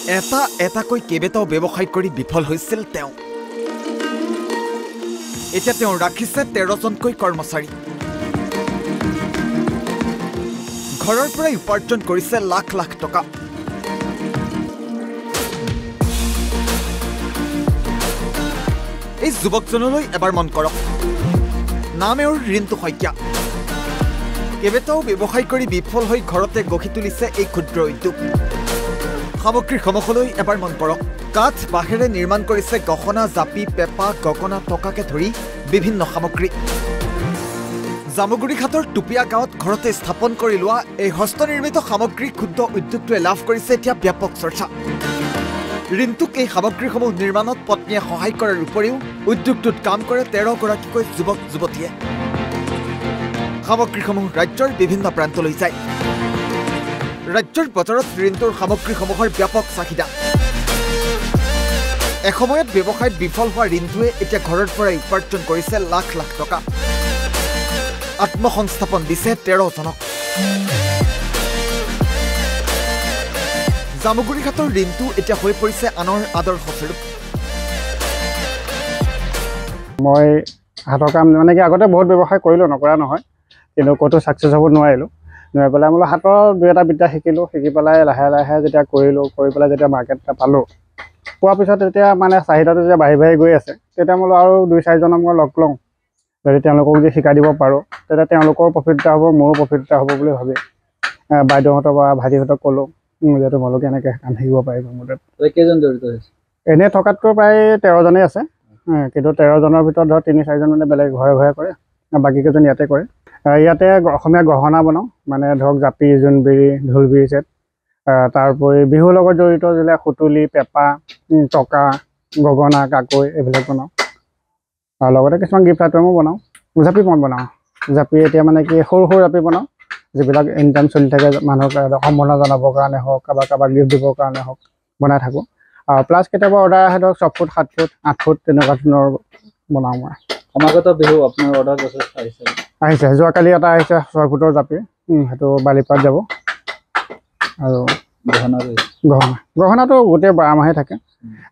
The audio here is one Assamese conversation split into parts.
এটাকৈ কেইবাটাও ব্যৱসায় কৰি বিফল হৈছিল তেওঁ। এতিয়া তেওঁ ৰাখিছে 13জনকৈ কৰ্মচাৰী। ঘৰৰ পৰাই উপাৰ্জন কৰিছে লাখ লাখ টকা। এই যুৱকজনলৈ এবাৰ মন কৰক। নাম এওঁৰ ৰিন্তু শইকীয়া। কেইবাটাও ব্যৱসায় কৰি বিফল হৈ ঘৰতে গঢ়ি তুলিছে এই ক্ষুদ্ৰ উদ্যোগ। সামগ্ৰীৰ সমূহলৈ এবাৰ মন কৰক। কাঠ বাঁহেৰে নিৰ্মাণ কৰিছে গহনা, জাপি, পেপা, গগনা, টকাকে ধৰি বিভিন্ন সামগ্ৰী। জামুগুৰিঘাটৰ টুপিয়া গাঁৱত ঘৰতে স্থাপন কৰি লোৱা এই হস্তনিৰ্মিত সামগ্ৰী ক্ষুদ্ৰ উদ্যোগটোৱে লাভ কৰিছে এতিয়া ব্যাপক চৰ্চা। ৰিন্তুক এই সামগ্ৰীসমূহ নিৰ্মাণত পত্নীয়ে সহায় কৰাৰ উপৰিও উদ্যোগটোত কাম কৰে 13গৰাকীকৈ যুৱক যুৱতীয়ে। সামগ্ৰীসমূহ ৰাজ্যৰ বিভিন্ন প্ৰান্তলৈ যায়। ৰাজ্যৰ বজাৰত ৰিন্তুৰ সামগ্ৰীসমূহৰ ব্যাপক চাহিদা। এসময়ত ব্যৱসায়ত বিফল হোৱা ৰিন্তুৱে এতিয়া ঘৰৰ পৰাই উপাৰ্জন কৰিছে লাখ লাখ টকা। আত্মসংস্থাপন দিছে 13জনক। জামুগুৰিঘাটৰ ৰিন্তু এতিয়া হৈ পৰিছে আনৰ আদৰ্শস্বৰূপ। মই হাতৰ কাম মানে কি আগতে বহুত ব্যৱসায় কৰিলোঁ, নকৰা নহয়, কিন্তু ক'তো ছাকচেছ হ'ব নোৱাৰিলোঁ। নোৱাৰি পেলাই মই হাতৰ দুই এটা বিদ্যা শিকিলোঁ। শিকি পেলাই লাহে লাহে যেতিয়া কৰিলোঁ, কৰি পেলাই যেতিয়া মাৰ্কেট এটা পালোঁ, পোৱাৰ পিছত তেতিয়া মানে চাহিদাটো যেতিয়া বাঢ়ি বাঢ়ি গৈ আছে, তেতিয়া মই আৰু 2-4জনক মই লগ লওঁ। যদি তেওঁলোকক যদি শিকাই দিব পাৰোঁ, তেতিয়া তেওঁলোকৰ প্ৰফিট এটা হ'ব, মোৰো প্ৰফিট এটা হ'ব বুলি ভাবি বাইদেউহঁতক বা ভাইটিহঁতক ক'লোঁ যে তোমালোকে এনেকৈ কাম শিকিব পাৰিব। মোৰ তাত কেইজন জড়িত হৈছে? এনেই থকাতকৈ প্ৰায় 13জনেই আছে, কিন্তু 13জনৰ ভিতৰত ধৰক 3-4জন মানে বেলেগ ঘৰে ঘৰে কৰে, বাকীকেইজন ইয়াতে কৰে। ইয়াতে অসমীয়া গহনা বনাওঁ, মানে ধৰক জাপি, জোনবিৰি, ঢোলবিৰি ছেট। তাৰোপৰি বিহুৰ লগত জড়িত যিবিলাক সুতুলি, পেপা, টকা, গগনা, কাকৈ এইবিলাক বনাওঁ। আৰু লগতে কিছুমান গিফ্ট আইটেমো বনাওঁ। জাপি মই বনাওঁ। জাপি এতিয়া মানে কি সৰু সৰু জাপি বনাওঁ, যিবিলাক এনি টাইম চলি থাকে, মানুহক সম্বৰ্ধনা জনাবৰ কাৰণে হওক, কাৰোবাক গিফ্ট দিবৰ কাৰণে হওক, বনাই থাকোঁ। আৰু প্লাছ কেতিয়াবা অৰ্ডাৰ আহে ধৰক 6 ফুট, 7 ফুট, 8 ফুট তেনেকুৱা ধৰণৰ বনাওঁ মই। সমাগত বিহু আপোনাৰ অৰ্ডাৰ আহিছে? যোৱাকালি এটা আহিছে 6 ফুটৰ জাপি, সেইটো বালিপাত যাব। আৰু গহনাটো গোটেই 12 মাহে থাকে।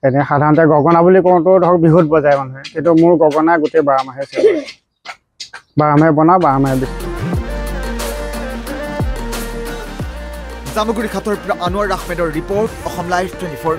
এনেই সাধাৰণতে গগনা বুলি কওঁতেও ধৰক বিহুত বজায় মানুহে, কিন্তু মোৰ গগনা গোটেই 12 মাহে 12 মাহে বনাওঁ, 12 মাহে বেছি। জামুগুৰিঘাটৰ পৰা আনোৱাৰ আহমেদৰ ৰিপৰ্ট, অসম লাইভ 24।